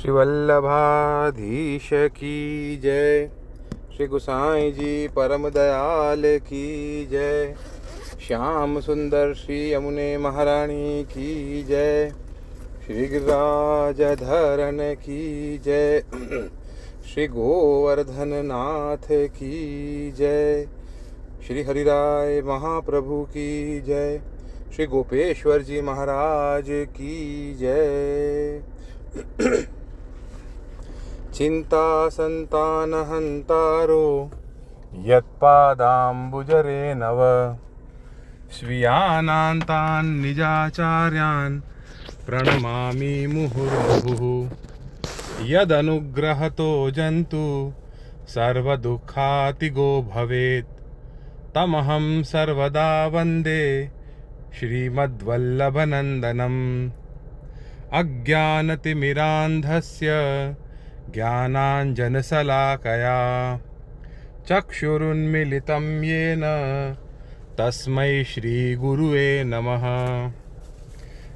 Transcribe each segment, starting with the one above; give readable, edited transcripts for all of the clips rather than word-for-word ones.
श्री वल्लभाधीश की जय। श्री गोसाई जी परम दयाल की जय। श्याम सुंदर श्री यमुने महारानी की जय। श्री गिरिराज धरन की जय। श्री गोवर्धन नाथ की जय। श्री हरिराय महाप्रभु की जय। श्री गोपेश्वर जी महाराज की जय। चिंता संतान हंतारो यत्पादाम्बुजरे नव स्वीयानान्तान् निजाचार्यान् प्रणमामि मुहुर्मुहुः। यदनुग्रहतो जन्तु सर्वदुःखातिगो भवेत् तमहं सर्वदा वन्दे श्रीमद्वल्लभनन्दनम्। अज्ञानतिमिरान्धस्य ज्ञानाञ्जनशलाकया चक्षुरुन्मीलितं येन तस्मै श्रीगुरुवे नमः।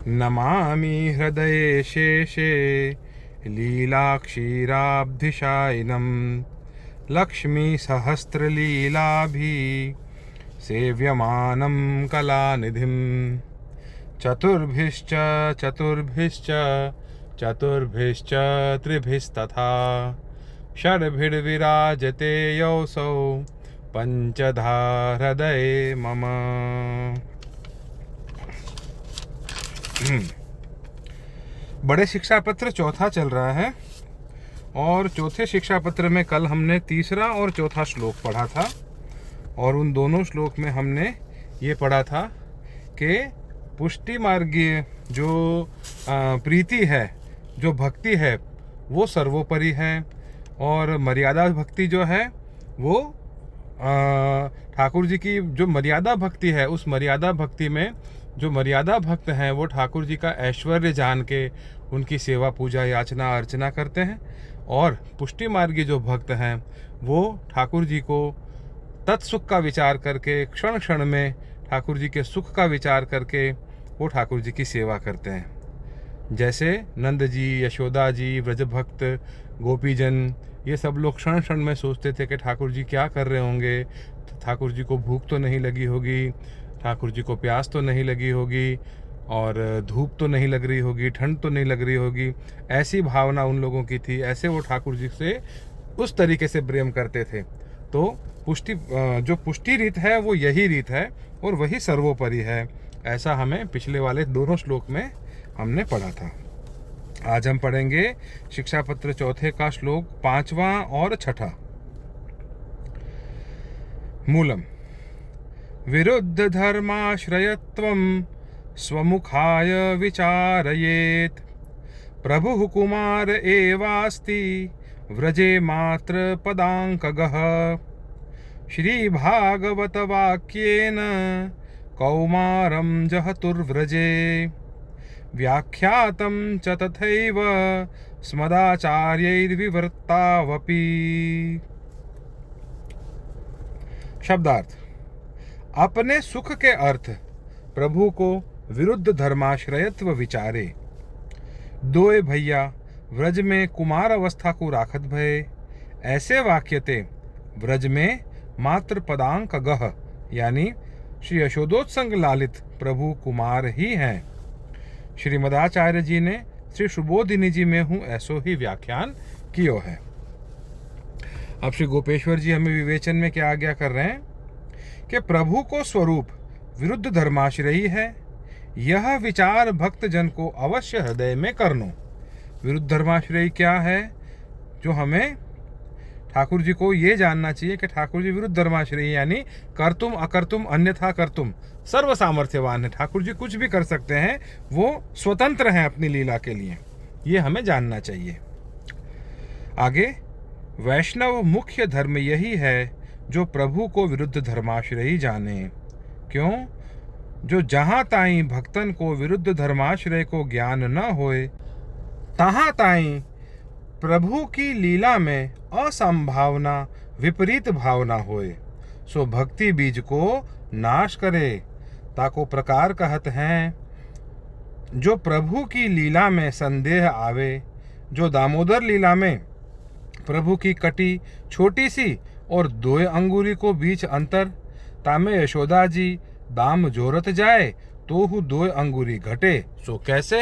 नमामि हृदये शेषे लीलाक्षीराब्धिशायिनं लक्ष्मीसहस्रलीलाभिः सेव्यमानं कलानिधिं। चतुर्भिश्च चतुर्भिश्च चतुर्भिश्च त्रिभिस्तथा षड्भिर्विराजते योऽसौ पंचधा हृदये मम। बड़े शिक्षा पत्र चौथा चल रहा है और चौथे शिक्षा पत्र में कल हमने तीसरा और चौथा श्लोक पढ़ा था और उन दोनों श्लोक में हमने ये पढ़ा था कि पुष्टि मार्गीय जो प्रीति है, जो भक्ति है, वो सर्वोपरि है और मर्यादा भक्ति जो है वो ठाकुर जी की जो मर्यादा भक्ति है, उस मर्यादा भक्ति में जो मर्यादा भक्त हैं वो ठाकुर जी का ऐश्वर्य जान के उनकी सेवा पूजा याचना अर्चना करते हैं और पुष्टि मार्गी जो भक्त हैं वो ठाकुर जी को तत्सुख का विचार करके क्षण क्षण में ठाकुर जी के सुख का विचार करके वो ठाकुर जी की सेवा करते हैं। जैसे नंद जी, यशोदा जी, व्रज भक्त, गोपीजन, ये सब लोग क्षण क्षण में सोचते थे कि ठाकुर जी क्या कर रहे होंगे, ठाकुर जी को भूख तो नहीं लगी होगी, ठाकुर जी को प्यास तो नहीं लगी होगी और धूप तो नहीं लग रही होगी, ठंड तो नहीं लग रही होगी। ऐसी भावना उन लोगों की थी, ऐसे वो ठाकुर जी से उस तरीके से प्रेम करते थे। तो जो पुष्टि रीत है वो यही रीत है और वही सर्वोपरि है, ऐसा हमें पिछले वाले दोनों श्लोक में हमने पढ़ा था। आज हम पढ़ेंगे शिक्षा पत्र चौथे का श्लोक 5वां और 6ठा। मूलम विरुद्ध धर्माश्रयत्वं स्वमुखाय विचारयेत् प्रभुः कुमार एवास्ति व्रजे मात्र पदांकगः। श्री भागवत वाक्येन कौमारं जहतुर्व्रजे व्याख्यातं च तथैव स्मदाचार्यैर्विवर्तावपि। शब्दार्थ। अपने सुख के अर्थ प्रभु को विरुद्ध धर्माश्रयत्व विचारे। दोए भैया व्रज में कुमार अवस्था को राखत भये, ऐसे वाक्यते व्रज में मात्र पदांक गह यानी श्री यशोदोत्संग लालित प्रभु कुमार ही हैं। श्रीमदाचार्य जी ने श्री सुबोधिनी जी में हूँ ऐसो ही व्याख्यान कियो है। अब श्री गोपेश्वर जी हमें विवेचन में क्या आज्ञा कर रहे हैं कि प्रभु को स्वरूप विरुद्ध धर्माश्रयी है, यह विचार भक्त जन को अवश्य हृदय में करनो। विरुद्ध धर्माश्रयी क्या है? जो हमें ठाकुर जी को ये जानना चाहिए कि ठाकुर जी विरुद्ध धर्माश्रयी यानी कर्तुम अकर्तुम अन्यथा कर्तुम सर्व सामर्थ्यवान है। ठाकुर जी कुछ भी कर सकते हैं, वो स्वतंत्र हैं अपनी लीला के लिए, ये हमें जानना चाहिए। आगे, वैष्णव मुख्य धर्म यही है जो प्रभु को विरुद्ध धर्माश्रयी जाने। क्यों? जो जहाँ ताई भक्तन को विरुद्ध धर्माश्रय को ज्ञान न होए, तहाँ ताई प्रभु की लीला में असंभावना विपरीत भावना होए, सो भक्ति बीज को नाश करे। ताको प्रकार कहत हैं, जो प्रभु की लीला में संदेह आवे जो दामोदर लीला में प्रभु की कटी छोटी सी और 2 अंगूरी को बीच अंतर, तामे यशोदा जी दाम जोरत जाए तो हु 2 अंगूरी घटे, सो कैसे।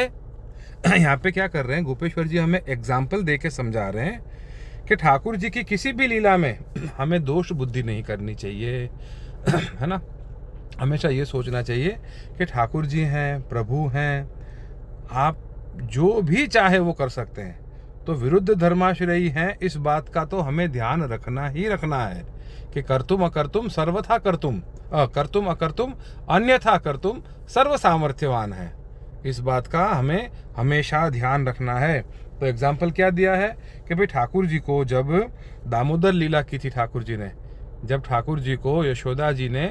यहाँ पे क्या कर रहे हैं गोपेश्वर जी, हमें एग्जाम्पल दे के समझा रहे हैं कि ठाकुर जी की किसी भी लीला में हमें दोष बुद्धि नहीं करनी चाहिए, है ना। हमेशा ये सोचना चाहिए कि ठाकुर जी हैं, प्रभु हैं, आप जो भी चाहे वो कर सकते हैं, तो विरुद्ध धर्माश्रयी हैं, इस बात का तो हमें ध्यान रखना ही रखना है कि कर्तुम अकर्तुम सर्वथा कर्तुम, कर्तुम अकर्तुम अन्यथा कर्तुम सर्व सामर्थ्यवान है। इस बात का हमें हमेशा ध्यान रखना है। तो एग्जाम्पल क्या दिया है कि भाई ठाकुर जी को जब दामोदर लीला की थी, ठाकुर जी ने जब ठाकुर जी को यशोदा जी ने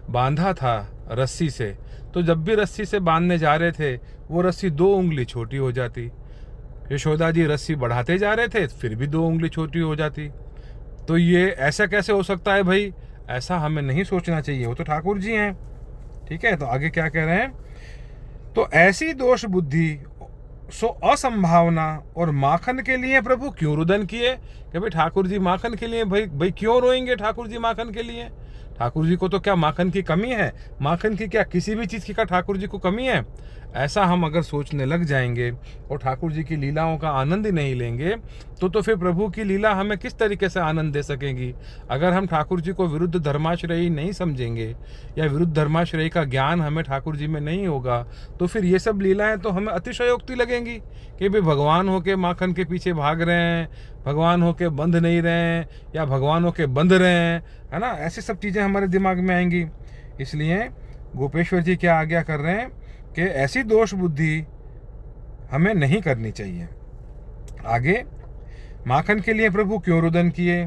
बांधा था रस्सी से, तो जब भी रस्सी से बांधने जा रहे थे वो रस्सी 2 उंगली छोटी हो जाती। यशोदा जी रस्सी बढ़ाते जा रहे थे, फिर भी 2 उंगली छोटी हो जाती। तो ये ऐसा कैसे हो सकता है भाई, ऐसा हमें नहीं सोचना चाहिए, वो तो ठाकुर जी हैं। ठीक है, तो आगे क्या कह रहे हैं, तो ऐसी दोष बुद्धि सो असंभावना और माखन के लिए प्रभु क्यों रुदन किए, कि भाई ठाकुर जी माखन के लिए, भाई क्यों रोएंगे ठाकुर जी माखन के लिए। ठाकुर जी को तो क्या माखन की कमी है, माखन की क्या किसी भी चीज़ की क्या ठाकुर जी को कमी है। ऐसा हम अगर सोचने लग जाएंगे और ठाकुर जी की लीलाओं का आनंद ही नहीं लेंगे तो फिर प्रभु की लीला हमें किस तरीके से आनंद दे सकेंगी। अगर हम ठाकुर जी को विरुद्ध धर्माश्रयी नहीं समझेंगे या विरुद्ध धर्माश्रयी का ज्ञान हमें ठाकुर जी में नहीं होगा, तो फिर ये सब लीलाएं तो हमें अतिशयोक्ति लगेंगी कि भाई भगवान होके माखन के पीछे भाग रहे हैं, भगवान होके बंध नहीं रहे हैं, या भगवान होके बंध रहे हैं, है ना। ऐसी सब चीज़ें हमारे दिमाग में आएंगी। इसलिए गोपेश्वर जी क्या आज्ञा कर रहे हैं कि ऐसी दोष बुद्धि हमें नहीं करनी चाहिए। आगे, माखन के लिए प्रभु क्यों रुदन किए,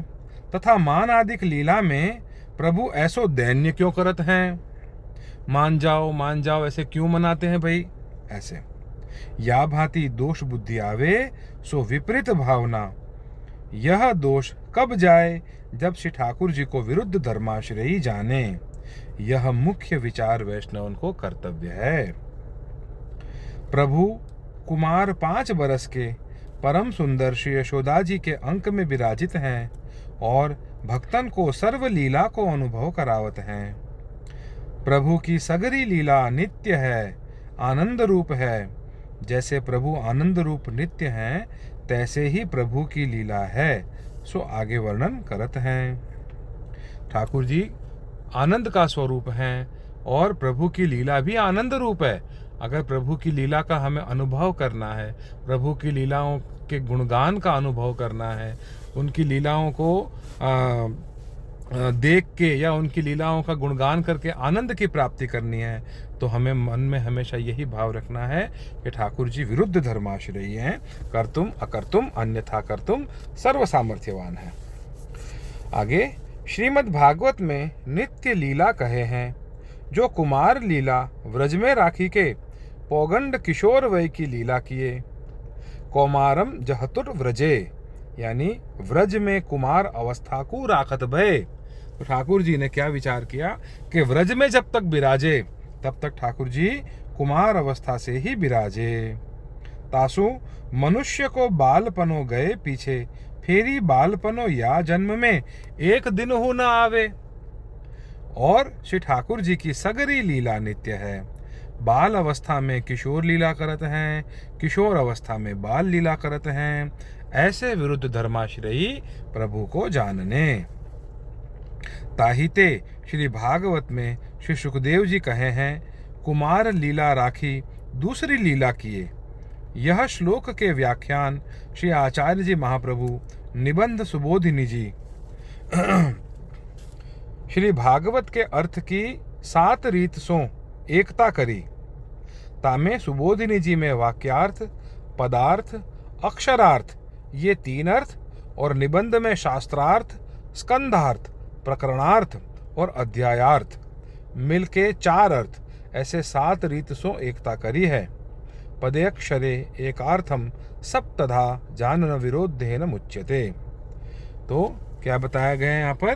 तथा मान आदिक लीला में प्रभु ऐसो दैन्य क्यों करत हैं। मान जाओ ऐसे क्यों मनाते हैं भाई, ऐसे। या भांति दोष बुद्धि आवे सो विपरीत भावना, यह दोष कब जाए जब श्री ठाकुर जी को विरुद्ध धर्माश्रयी जाने, यह मुख्य विचार वैष्णवन को कर्तव्य है। प्रभु कुमार 5 बरस के परम सुंदर श्री यशोदा जी के अंक में विराजित हैं और भक्तन को सर्व लीला को अनुभव करावत हैं। प्रभु की सगरी लीला नित्य है, आनंद रूप है। जैसे प्रभु आनंद रूप नित्य हैं, तैसे ही प्रभु की लीला है, सो आगे वर्णन करत हैं। ठाकुर जी आनंद का स्वरूप हैं और प्रभु की लीला भी आनंद रूप है। अगर प्रभु की लीला का हमें अनुभव करना है, प्रभु की लीलाओं के गुणगान का अनुभव करना है, उनकी लीलाओं को देख के या उनकी लीलाओं का गुणगान करके आनंद की प्राप्ति करनी है, तो हमें मन में हमेशा यही भाव रखना है कि ठाकुर जी विरुद्ध धर्माश्रयी हैं, कर्तुम अकर्तुम अन्यथा कर्तुम सर्व सामर्थ्यवान है। आगे, श्रीमद् भागवत में नित्य लीला कहे हैं, जो कुमार लीला व्रज में राखी के पौगंड किशोर वय की लीला किए। कौमारम जहतुर व्रजे, यानी व्रज में कुमार अवस्था को राखत भय। तो ठाकुर जी ने क्या विचार किया कि व्रज में जब तक विराजे तब तक ठाकुर जी कुमार अवस्था से ही विराजे। तासु मनुष्य को बालपनो गए पीछे, फेरी बालपनो या जन्म में एक दिन हो न आवे। और श्री ठाकुर जी की सगरी लीला नित्य है। बाल अवस्था में किशोर लीला करत हैं, किशोर अवस्था में बाल लीला करत हैं। ऐसे विरुद्ध धर्माश्रयी प्रभु को जानने। ताहिते श्री भागवत में श्री सुखदेव जी कहे हैं, कुमार लीला राखी दूसरी लीला किए। यह श्लोक के व्याख्यान श्री आचार्य जी महाप्रभु निबंध सुबोधिनी जी श्री भागवत के अर्थ की 7 रीत सो एकता करी। तामे सुबोधिनी जी में वाक्यार्थ, पदार्थ, अक्षरार्थ ये 3 अर्थ और निबंध में शास्त्रार्थ, स्कंधार्थ, प्रकरणार्थ और अध्यायार्थ मिलके 4 अर्थ, ऐसे 7 रीत सो एकता करी है। पदेक्षरे एकार्थम सप्तधा जानन विरोधेन मुच्यते। तो क्या बताया गया है यहाँ पर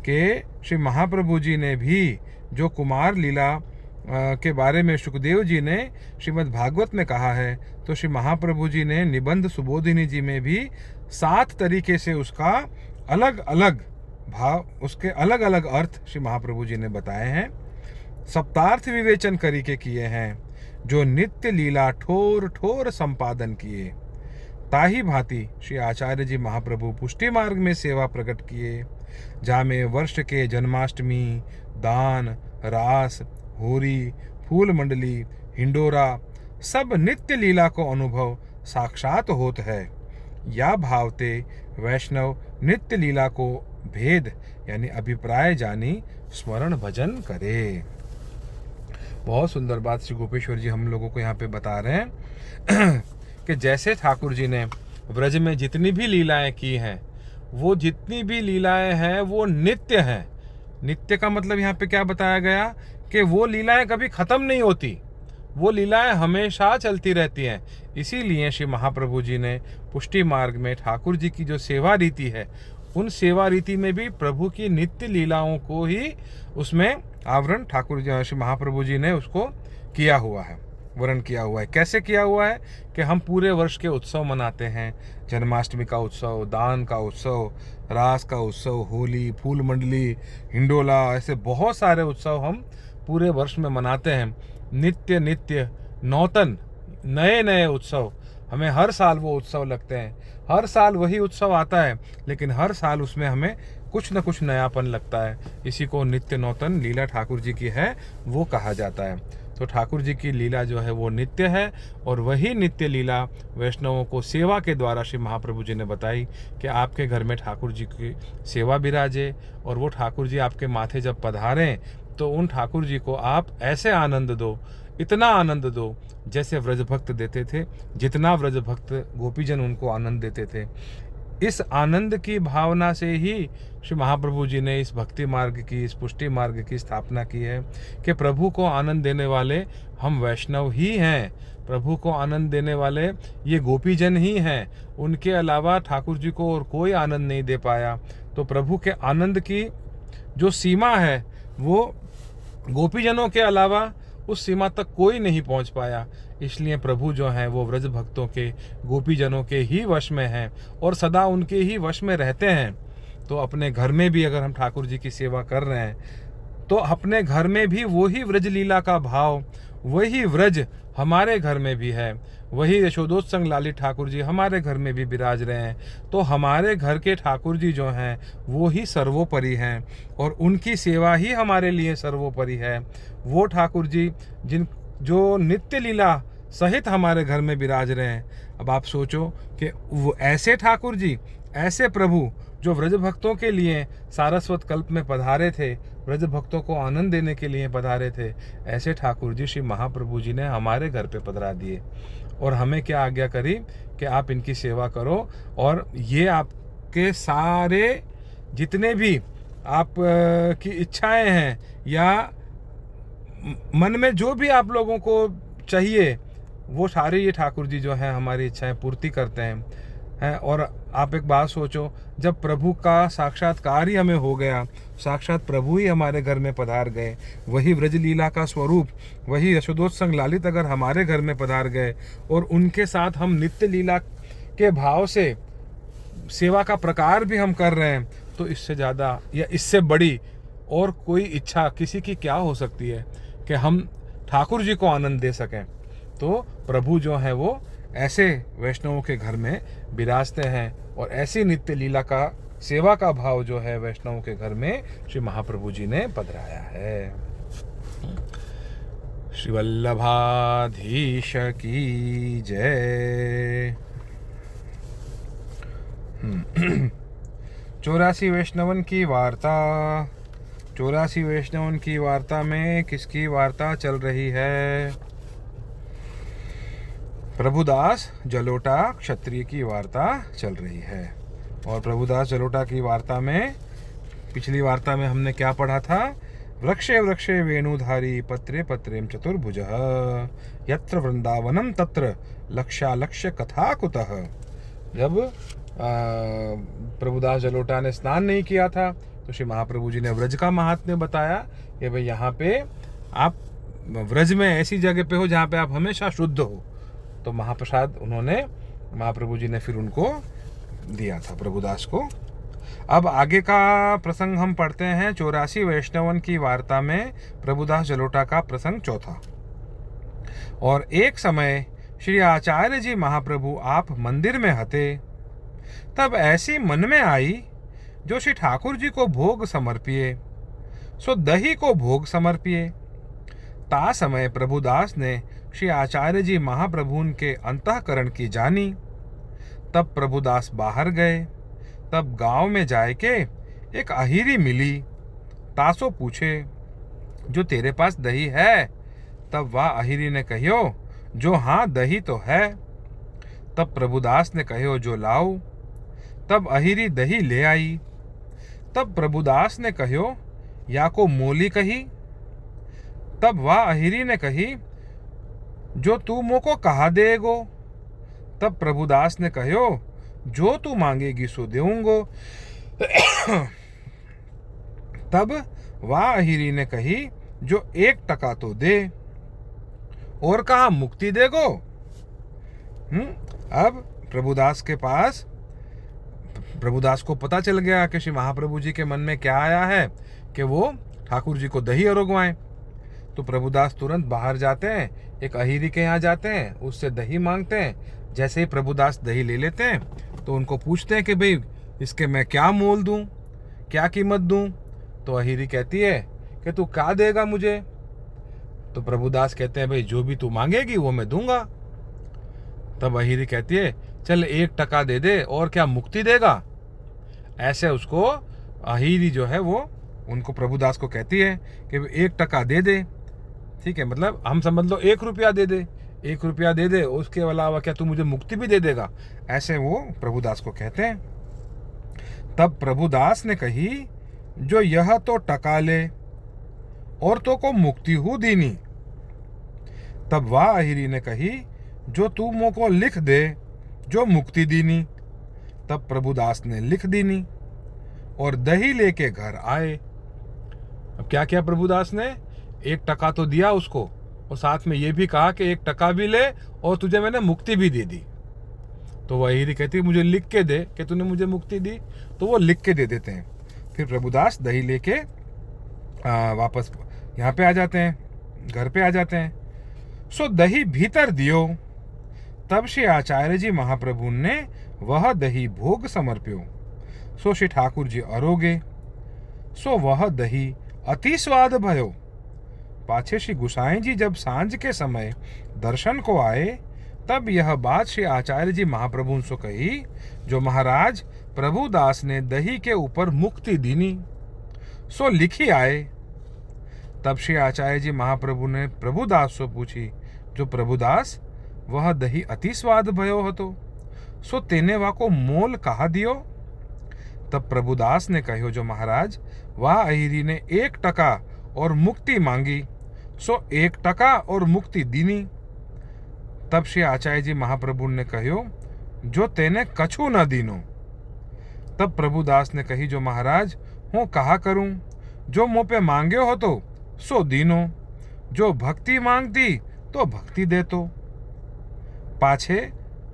कि श्री महाप्रभु जी ने भी जो कुमार लीला के बारे में सुखदेव जी ने श्रीमद् भागवत में कहा है, तो श्री महाप्रभु जी ने निबंध सुबोधिनी जी में भी 7 तरीके से उसका अलग अलग भाव, उसके अलग अलग अर्थ श्री महाप्रभु जी ने बताए हैं। सप्तार्थ विवेचन करके किए हैं, जो नित्य लीला ठोर ठोर संपादन किए। ताही भांति श्री आचार्य जी महाप्रभु पुष्टि मार्ग में सेवा प्रकट किए, जहाँ में वर्ष के जन्माष्टमी, दान, रास, होरी, फूल मंडली, हिंडोरा सब नित्य लीला को अनुभव साक्षात होत है। या भावते वैष्णव नित्य लीला को भेद यानी अभिप्राय जानी स्मरण भजन करे। बहुत सुंदर बात श्री गोपेश्वर जी हम लोगों को यहाँ पे बता रहे हैं कि जैसे ठाकुर जी ने व्रज में जितनी भी लीलाएं की हैं, वो जितनी भी लीलाएं हैं वो नित्य हैं। नित्य का मतलब यहाँ पे क्या बताया गया कि वो लीलाएं कभी खत्म नहीं होती, वो लीलाएं हमेशा चलती रहती हैं। इसीलिए श्री महाप्रभु जी ने पुष्टि मार्ग में ठाकुर जी की जो सेवा रीति है, उन सेवा रीति में भी प्रभु की नित्य लीलाओं को ही उसमें आवरण ठाकुर जी श्री महाप्रभु जी ने उसको किया हुआ है, वर्णन किया हुआ है। कैसे किया हुआ है कि हम पूरे वर्ष के उत्सव मनाते हैं, जन्माष्टमी का उत्सव, दान का उत्सव, रास का उत्सव, होली, फूल मंडली, हिंडोला, ऐसे बहुत सारे उत्सव हम पूरे वर्ष में मनाते हैं। नित्य नित्य नौतन नए नए उत्सव, हमें हर साल वो उत्सव लगते हैं, हर साल वही उत्सव आता है, लेकिन हर साल उसमें हमें कुछ न कुछ नयापन लगता है। इसी को नित्य नौतन लीला ठाकुर जी की है वो कहा जाता है। तो ठाकुर जी की लीला जो है वो नित्य है, और वही नित्य लीला वैष्णवों को सेवा के द्वारा श्री महाप्रभु जी ने बताई कि आपके घर में ठाकुर जी की सेवा विराजे, और वो ठाकुर जी आपके माथे जब पधारें तो उन ठाकुर जी को आप ऐसे आनंद दो, इतना आनंद दो जैसे व्रज भक्त देते थे, जितना व्रज भक्त गोपीजन उनको आनंद देते थे। इस आनंद की भावना से ही श्री महाप्रभु जी ने इस भक्ति मार्ग की, इस पुष्टि मार्ग की स्थापना की है कि प्रभु को आनंद देने वाले हम वैष्णव ही हैं, प्रभु को आनंद देने वाले ये गोपीजन ही हैं। उनके अलावा ठाकुर जी को और कोई आनंद नहीं दे पाया। तो प्रभु के आनंद की जो सीमा है वो गोपीजनों के अलावा उस सीमा तक कोई नहीं पहुंच पाया। इसलिए प्रभु जो हैं वो व्रज भक्तों के, गोपीजनों के ही वश में हैं और सदा उनके ही वश में रहते हैं। तो अपने घर में भी अगर हम ठाकुर जी की सेवा कर रहे हैं तो अपने घर में भी वही व्रज लीला का भाव, वही व्रज हमारे घर में भी है, वही यशोदोत्संग लालित ठाकुर जी हमारे घर में भी विराज रहे हैं। तो हमारे घर के ठाकुर जी जो हैं वो ही सर्वोपरि हैं और उनकी सेवा ही हमारे लिए सर्वोपरि है। वो ठाकुर जी जो नित्य लीला सहित हमारे घर में विराज रहे हैं। अब आप सोचो कि वो ऐसे ठाकुर जी, ऐसे प्रभु जो व्रज भक्तों के लिए सारस्वत कल्प में पधारे थे, व्रज भक्तों को आनंद देने के लिए पधारे थे, ऐसे ठाकुर जी श्री महाप्रभु जी ने हमारे घर पे पधरा दिए और हमें क्या आज्ञा करी कि आप इनकी सेवा करो। और ये आपके सारे जितने भी आप की इच्छाएं हैं या मन में जो भी आप लोगों को चाहिए, वो सारे ये ठाकुर जी जो हैं हमारी इच्छाएं पूर्ति करते हैं। और आप एक बात सोचो, जब प्रभु का साक्षात्कार ही हमें हो गया, साक्षात प्रभु ही हमारे घर में पधार गए, वही व्रज लीला का स्वरूप, वही यशोदोत्संग लालित अगर हमारे घर में पधार गए और उनके साथ हम नित्य लीला के भाव से सेवा का प्रकार भी हम कर रहे हैं, तो इससे ज़्यादा या इससे बड़ी और कोई इच्छा किसी की क्या हो सकती है कि हम ठाकुर जी को आनंद दे सकें। तो प्रभु जो है वो ऐसे वैष्णवों के घर में विराजते हैं और ऐसी नित्य लीला का सेवा का भाव जो है वैष्णवों के घर में श्री महाप्रभु जी ने पधराया है। श्री वल्लभाधीश की जय। 84 वैष्णवन की वार्ता। 84 वैष्णवन की वार्ता में किसकी वार्ता चल रही है? प्रभुदास जलोटा क्षत्रिय की वार्ता चल रही है। और प्रभुदास जलोटा की वार्ता में, पिछली वार्ता में हमने क्या पढ़ा था? वृक्षे वृक्षे वेणुधारी पत्रे पत्रेम चतुर्भुजः यत्र वृंदावनम तत्र लक्ष्यालक्ष्य कथा कुतः। जब प्रभुदास जलोटा ने स्नान नहीं किया था तो श्री महाप्रभु जी ने व्रज का महात्म्य बताया कि भाई यहाँ पे आप व्रज में ऐसी जगह पे हो जहाँ पे आप हमेशा शुद्ध हो। तो महाप्रसाद उन्होंने, महाप्रभु जी ने फिर उनको दिया था, प्रभुदास को। अब आगे का प्रसंग हम पढ़ते हैं 84 वैष्णवन की वार्ता में प्रभुदास जलोटा का प्रसंग चौथा। और एक समय श्री आचार्य जी महाप्रभु आप मंदिर में हते, तब ऐसी मन में आई जो श्री ठाकुर जी को भोग समर्पिए, सो दही को भोग समर्पिए। ता समय प्रभुदास ने श्री आचार्य जी महाप्रभुन के अंतःकरण की जानी। तब प्रभुदास बाहर गए। तब गांव में जाए के एक अहिरी मिली। तासो पूछे, जो तेरे पास दही है? तब वह अहिरी ने कहियो, जो हाँ दही तो है। तब प्रभुदास ने कहियो, जो लाओ। तब अहिरी दही ले आई। तब प्रभुदास ने कहियो, या को मोली कही। तब वह अहिरी ने कही, जो तू मोको कहा देगो। तब प्रभुदास ने कहियो, जो तू मांगेगी सो देऊंगो। तब वह अहिरी ने कही, जो 1 टका तो दे, और कहा मुक्ति देगो। अब प्रभुदास के पास, प्रभुदास को पता चल गया कि श्री महाप्रभु जी के मन में क्या आया है कि वो ठाकुर जी को दही अरोगवाएं। तो प्रभुदास तुरंत बाहर जाते हैं, एक अहिरी के यहाँ जाते हैं, उससे दही मांगते हैं। जैसे ही प्रभुदास दही ले लेते हैं तो उनको पूछते हैं कि भाई इसके मैं क्या मोल दूं, क्या कीमत दूं। तो अहिरी कहती है कि तू क्या देगा मुझे? तो प्रभुदास कहते हैं, भाई जो भी तू मांगेगी वो मैं दूंगा। तब अहिरी कहती है, चल 1 टका दे दे, और क्या मुक्ति देगा? ऐसे उसको अहिरी जो है वो उनको प्रभुदास को कहती है कि 1 टका दे दे। ठीक है, मतलब हम समझ लो 1 रुपया दे दे, 1 रुपया दे दे, उसके अलावा क्या तू मुझे मुक्ति भी दे देगा? ऐसे वो प्रभुदास को कहते हैं। तब प्रभुदास ने कही, जो यह तो टका ले, और तो को मुक्ति हु दीनी। तब वह अहिरी ने कही, जो तू मोको लिख दे, जो मुक्ति दीनी। तब प्रभुदास ने लिख दीनी और दही लेके घर आए। अब क्या किया प्रभुदास ने? 1 टका तो दिया उसको, और साथ में ये भी कहा कि 1 टका भी ले, और तुझे मैंने मुक्ति भी दे दी। तो वह अहिरी कहती है, मुझे लिख के दे कि तूने मुझे मुक्ति दी। तो वो लिख के दे देते हैं। फिर प्रभुदास दही लेके वापस यहाँ पे आ जाते हैं, घर पे आ जाते हैं। सो दही भीतर दियो। तब श्री आचार्य जी महाप्रभु ने वह दही भोग समर्प्यो। सो श्री ठाकुर जी अरोगे। सो वह दही अति स्वाद भयो। पाछे श्री गुसाई जी जब सांझ के समय दर्शन को आए, तब यह बात श्री आचार्य जी महाप्रभु सो कही, जो महाराज प्रभुदास ने दही के ऊपर मुक्ति दीनी, सो लिखी आए। तब श्री आचार्य जी महाप्रभु ने प्रभुदास सो पूछी, जो प्रभुदास वह दही अति स्वाद भयो हतो, सो तेने वाको मोल कहा दियो। तब प्रभुदास ने कहो, जो महाराज वह अहिरी ने 1 टका और मुक्ति मांगी, सो 1 टका और मुक्ति दीनी। तब श्री आचार्य जी महाप्रभु ने कहो, जो तेने कछु न दीनो। तब प्रभुदास ने कही, जो महाराज हूँ कहा करूं, जो मुँह पे मांगे हो तो सो दीनो, जो भक्ति मांगती तो भक्ति दे तो। पाछे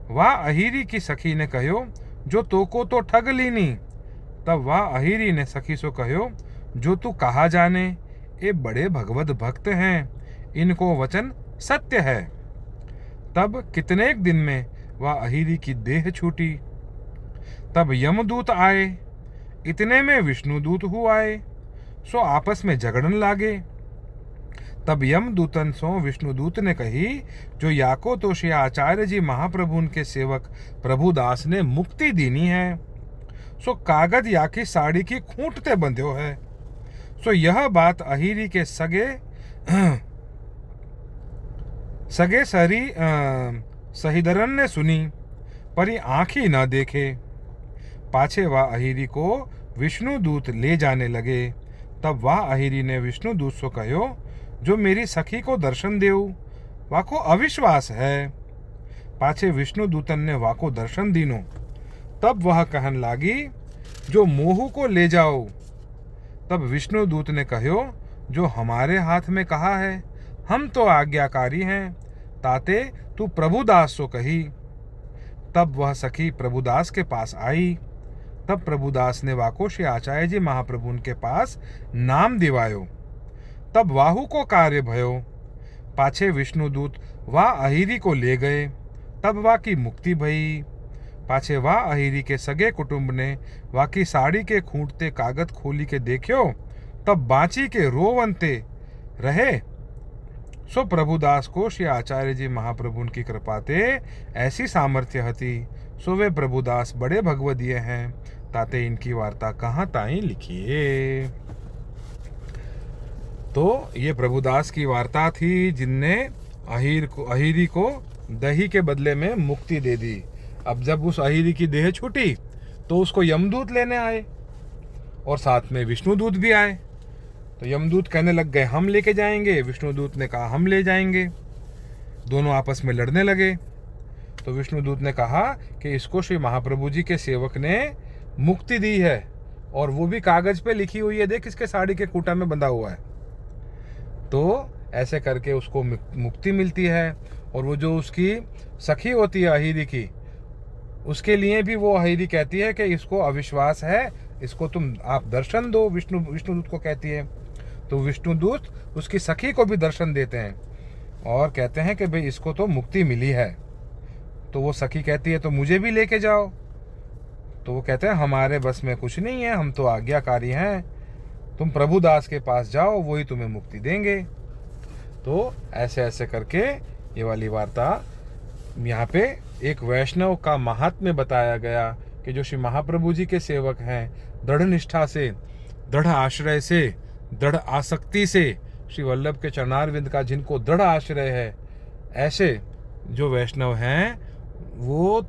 वह अहिरी की सखी ने कहो, जो तो को तो ठग लीनी। तब वह अहिरी ने सखी सो कहो, जो तू कहा जाने, ये बड़े भगवत भक्त हैं, इनको वचन सत्य है। तब कितने एक दिन में वह अहिरी की देह छूटी। तब यमदूत आए, इतने में विष्णुदूत हुआ आए, सो आपस में झगड़न लागे। तब यमदूतन सो विष्णुदूत ने कही, जो याको तो श्री आचार्य जी महाप्रभु के सेवक प्रभुदास ने मुक्ति दीनी है, सो कागज या की साड़ी की खूंटते बंध्यो है। सो यह बात अहिरी के सगे सहीदरन ने सुनी, पर ये आँखी न देखे। पाछे वह अहिरी को विष्णुदूत ले जाने लगे। तब वह अहिरी ने विष्णुदूत सो कहो, जो मेरी सखी को दर्शन देऊ, वाको अविश्वास है। पाछे विष्णुदूतन ने वाको दर्शन दीनो। तब वह कहन लागी, जो मोहू को ले जाओ। तब विष्णुदूत ने कहो, जो हमारे हाथ में कहा है, हम तो आज्ञाकारी हैं, ताते तू प्रभुदास सो कही। तब वह सखी प्रभुदास के पास आई। तब प्रभुदास ने वाको श्री आचार्य जी महाप्रभु के पास नाम दिवायो। तब वाहु को कार्य भयो। पाछे विष्णुदूत वा अहिरी को ले गए। तब वा की मुक्ति भई। पाछे वा अहिरी के सगे कुटुंब ने वा की साड़ी के खूंटते कागज खोली के देखियो। तब बाँची के रोवंते रहे। सो प्रभुदास को श्री आचार्य जी महाप्रभु की कृपाते ऐसी सामर्थ्य हती। सो वे प्रभुदास बड़े भगवदीय हैं, ताते इनकी वार्ता कहाँ ताई लिखिए। तो ये प्रभुदास की वार्ता थी, जिनने अहिरी को दही के बदले में मुक्ति दे दी। अब जब उस अहिरी की देह छूटी तो उसको यमदूत लेने आए और साथ में विष्णुदूत भी आए। तो यमदूत कहने लग गए हम लेके जाएंगे, विष्णुदूत ने कहा हम ले जाएंगे। दोनों आपस में लड़ने लगे। तो विष्णुदूत ने कहा कि इसको श्री महाप्रभु जी के सेवक ने मुक्ति दी है, और वो भी कागज पे लिखी हुई है, देख इसके साड़ी के खूंटा में बंधा हुआ है। तो ऐसे करके उसको मुक्ति मिलती है। और वो जो उसकी सखी होती है अहिरी की, उसके लिए भी वो अहिरी कहती है कि इसको अविश्वास है, इसको तुम आप दर्शन दो, विष्णुदूत को कहती है। तो विष्णुदूत उसकी सखी को भी दर्शन देते हैं और कहते हैं कि भाई इसको तो मुक्ति मिली है। तो वो सखी कहती है तो मुझे भी लेके जाओ। तो वो कहते हैं हमारे बस में कुछ नहीं है, हम तो आज्ञाकारी हैं, तुम प्रभुदास के पास जाओ, वही तुम्हें मुक्ति देंगे। तो ऐसे ऐसे करके ये वाली वार्ता यहाँ पे एक वैष्णव का महात्म्य बताया गया कि जो श्री महाप्रभु जी के सेवक हैं, दृढ़ निष्ठा से, दृढ़ आश्रय से, दृढ़ आसक्ति से श्री वल्लभ के चरणारविंद का जिनको दृढ़ आश्रय है, ऐसे जो वैष्णव हैं वो।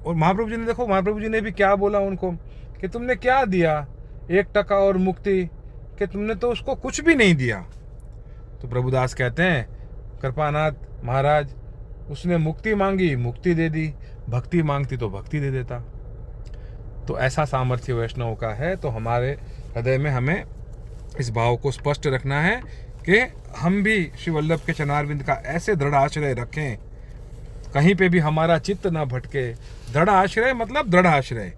और महाप्रभु जी ने देखो, महाप्रभु जी ने भी क्या बोला उनको कि तुमने क्या दिया 1 टका और मुक्ति, कि तुमने तो उसको कुछ भी नहीं दिया। तो प्रभुदास कहते हैं कृपानाथ महाराज, उसने मुक्ति मांगी, मुक्ति दे दी, भक्ति मांगती तो भक्ति दे देता। तो ऐसा सामर्थ्य वैष्णव का है। तो हमारे हृदय में हमें इस भाव को स्पष्ट रखना है कि हम भी श्री वल्लभ के चरणारविंद का ऐसे दृढ़ आश्रय रखें, कहीं पे भी हमारा चित्त ना भटके। दृढ़ आश्रय मतलब दृढ़ आश्रय,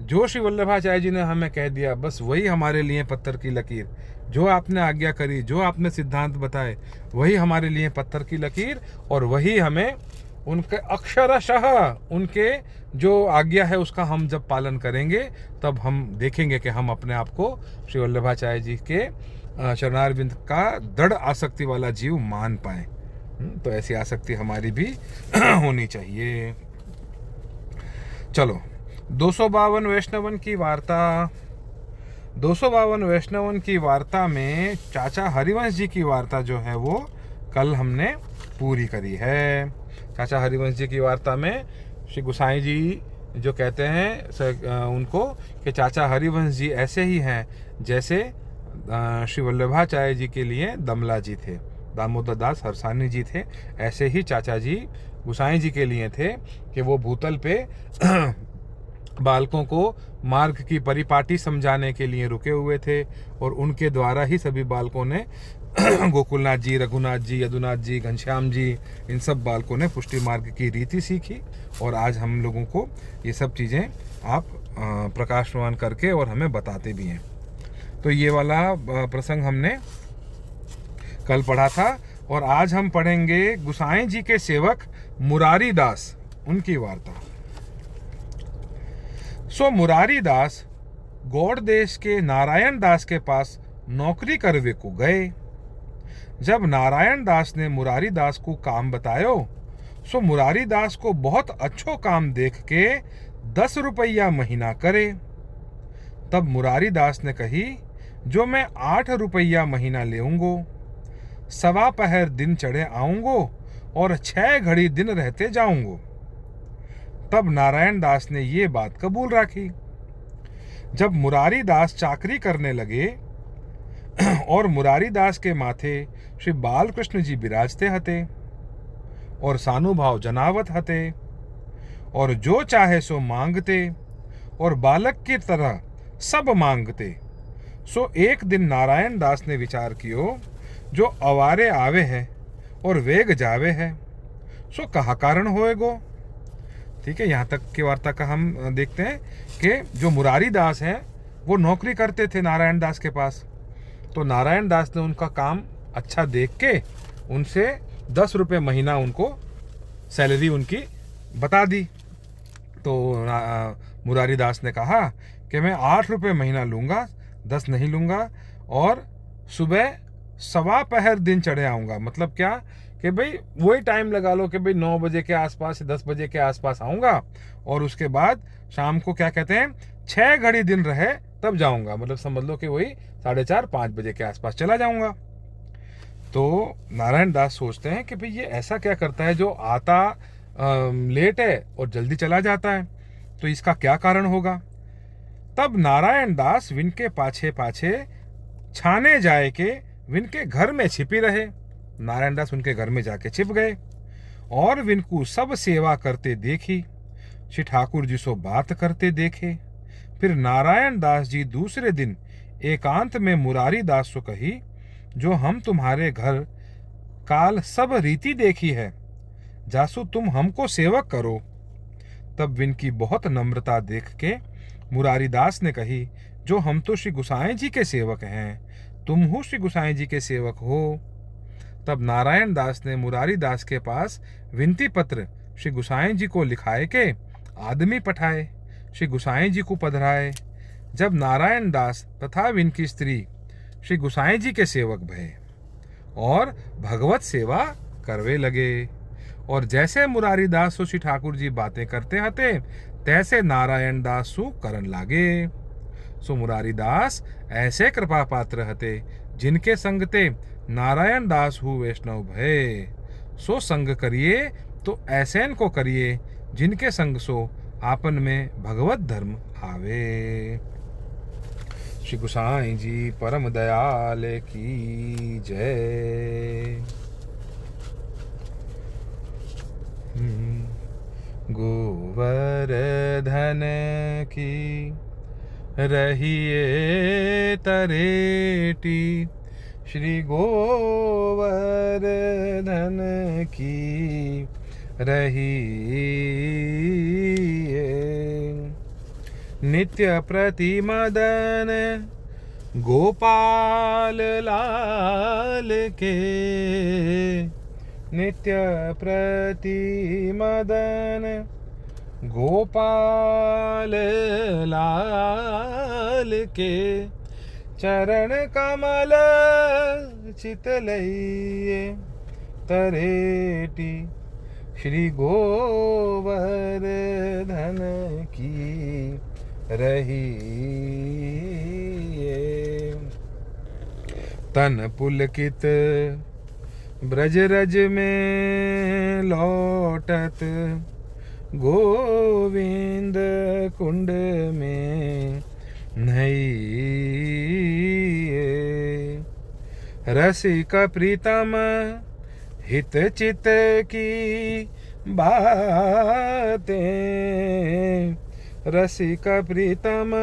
जो श्री वल्लभाचार्य जी ने हमें कह दिया बस वही हमारे लिए पत्थर की लकीर, जो आपने आज्ञा करी, जो आपने सिद्धांत बताए वही हमारे लिए पत्थर की लकीर, और वही हमें उनके अक्षरशः उनके जो आज्ञा है उसका हम जब पालन करेंगे तब हम देखेंगे कि हम अपने आप को श्री वल्लभाचार्य जी के चरणारविंद का दृढ़ आसक्ति वाला जीव मान पाए। तो ऐसी आसक्ति हमारी भी होनी चाहिए। चलो 252 वैष्णवन की वार्ता। 252 वैष्णवन की वार्ता में चाचा हरिवंश जी की वार्ता जो है वो कल हमने पूरी करी है। चाचा हरिवंश जी की वार्ता में श्री गोसाई जी जो कहते हैं उनको कि चाचा हरिवंश जी ऐसे ही हैं जैसे श्री वल्लभाचार्य जी के लिए दमला जी थे, दामोदर दास हरसानी जी थे, ऐसे ही चाचा जी गोसाई जी के लिए थे कि वो भूतल पे बालकों को मार्ग की परिपाटी समझाने के लिए रुके हुए थे, और उनके द्वारा ही सभी बालकों ने गोकुलनाथ जी, रघुनाथ जी, यदुनाथ जी, घनश्याम जी, इन सब बालकों ने पुष्टि मार्ग की रीति सीखी। और आज हम लोगों को ये सब चीज़ें आप प्रकाशवान करके और हमें बताते भी हैं। तो ये वाला प्रसंग हमने कल पढ़ा था, और आज हम पढ़ेंगे गोसाई जी के सेवक मुरारी दास, उनकी वार्ता। सो मुरारी दास गौड़ देश के नारायण दास के पास नौकरी करवे को गए। जब नारायण दास ने मुरारी दास को काम बतायो, सो मुरारी दास को बहुत अच्छो काम देख के 10 रुपया महीना करे। तब मुरारी दास ने कही जो मैं 8 रुपया महीना लेऊंगो, 1.25 पहर दिन चढ़े आऊंगो और 6 घड़ी दिन रहते जाऊंगो। तब नारायण दास ने ये बात कबूल राखी। जब मुरारी दास चाकरी करने लगे और मुरारी दास के माथे श्री बालकृष्ण जी विराजते हते और सानुभाव जनावत हते, और जो चाहे सो मांगते और बालक की तरह सब मांगते। सो एक दिन नारायण दास ने विचार कियो जो अवारे आवे है और वेग जावे है, सो कहा कारण होएगो। ठीक है, यहाँ तक की वार्ता का हम देखते हैं कि जो मुरारी दास हैं वो नौकरी करते थे नारायण दास के पास। तो नारायण दास ने उनका काम अच्छा देख के उनसे 10 रुपये महीना उनको सैलरी उनकी बता दी। तो मुरारी दास ने कहा कि मैं 8 रुपये महीना लूँगा, 10 नहीं लूँगा, और सुबह 1:15 दिन चढ़े आऊँगा। मतलब क्या कि भाई वही टाइम लगा लो कि भाई 9 बजे के आसपास से 10 बजे के आसपास आऊँगा, और उसके बाद शाम को क्या कहते हैं 6 घड़ी दिन रहे तब जाऊँगा। मतलब समझ लो कि वही 4:30-5 बजे के आसपास चला जाऊँगा। तो नारायण दास सोचते हैं कि भाई ये ऐसा क्या करता है जो आता लेट है और जल्दी चला जाता है, तो इसका क्या कारण होगा। तब नारायण दास विन के पाछे पाछे छाने जाए के विन के घर में छिपी रहे। नारायण दास उनके घर में जाके छिप गए और विन को सब सेवा करते देखी। श्री ठाकुर जी सो बात करते देखे। फिर नारायण दास जी दूसरे दिन एकांत में मुरारी दास सो कही, जो हम तुम्हारे घर काल सब रीति देखी है, जासु तुम हमको सेवक करो। तब विनकी बहुत नम्रता देख के मुरारी दास ने कही, जो हम तो श्री गुसाई जी के सेवक हैं, तुम हो श्री गुसाई जी के सेवक हो। तब नारायण दास ने मुरारी दास के पास विनती पत्र श्री गुसाई जी को लिखाए के आदमी पठाए, श्री गुसाई जी को पधराए। जब नारायण दास तथा विनकी स्त्री श्री गुसाई जी के सेवक भये और भगवत सेवा करवे लगे, और जैसे मुरारी दास सो श्री ठाकुर जी बातें करते हते, तैसे नारायण दास सु करन लागे। सो मुरारी दास ऐसे कृपा पात्र हते, जिनके संगते नारायण दास हु वैष्णव भय। सो संग करिए तो ऐसेन को करिए, जिनके संग सो आपन में भगवत धर्म आवे। श्री गुसाई जी परम दयाल की जय। गोवर्धन की रहिए तरेटी, श्री गोवर्धन की रहिए। नित्य प्रतिमदन गोपाल लाल के, नित्य प्रतिमदन गोपाल लाल के। चरण कमल चितलइए तरेटी, श्री गोवर्धन की रहिए। तन पुलकित ब्रज रज में लौटत, गोविंद कुंड में नहिए। रसिक प्रीतम हित चित की बातें, रसिक प्रीतम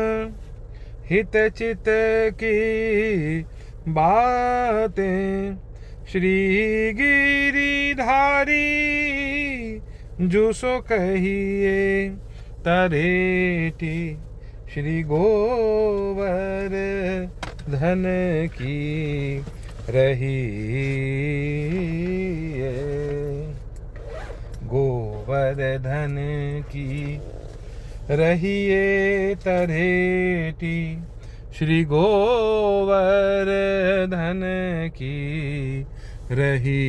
हित चित की बातें। श्री गिरिधारी जो सो कहिए तरेटी, श्री गोवर्धन की रहिए। गोवर्धन की रहिए तरेटी, श्री गोवर्धन की रहिए।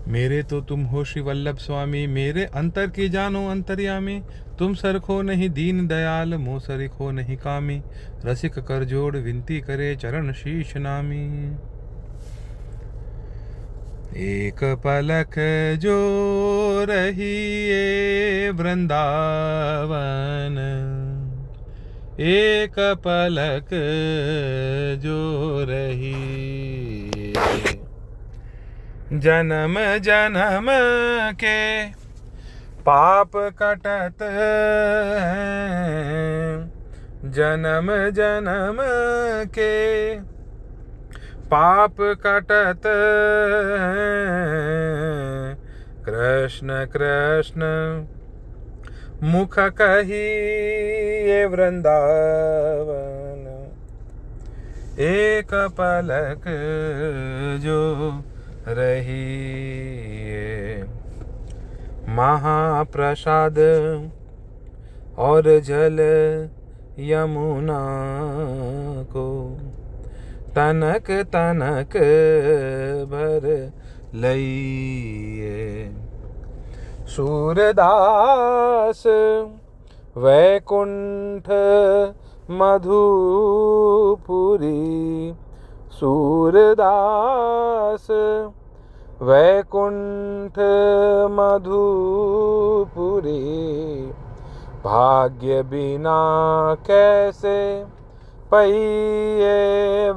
मेरे तो तुम हो श्री वल्लभ स्वामी, मेरे अंतर की जानो अंतर्यामी। तुम सरखो नहीं दीन दयाल, मो सरिखो नहीं कामी। रसिक कर जोड़ विनती करे, चरण शीश नामी। एक पलक जो रहिए वृंदावन, एक पलक जो रहिए। जन्म जन्म के पाप कटत हैं, जन्म जन्म के पाप कटत कृष्ण कृष्ण मुख कही ये वृंदावन एक पलक जो रही महाप्रसाद और जल यमुना को तनक तनक भर लइए सूरदास वैकुंठ मधुपुरी सूरदास वैकुंठ मधुपुरी भाग्य बिना कैसे पइये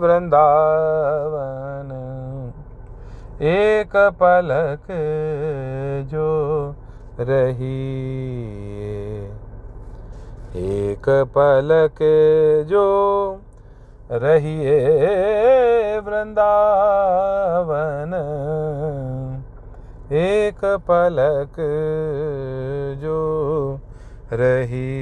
वृंदावन एक पलक जो रही एक पलक जो रहिए वृंदावन एक पलक जो रही।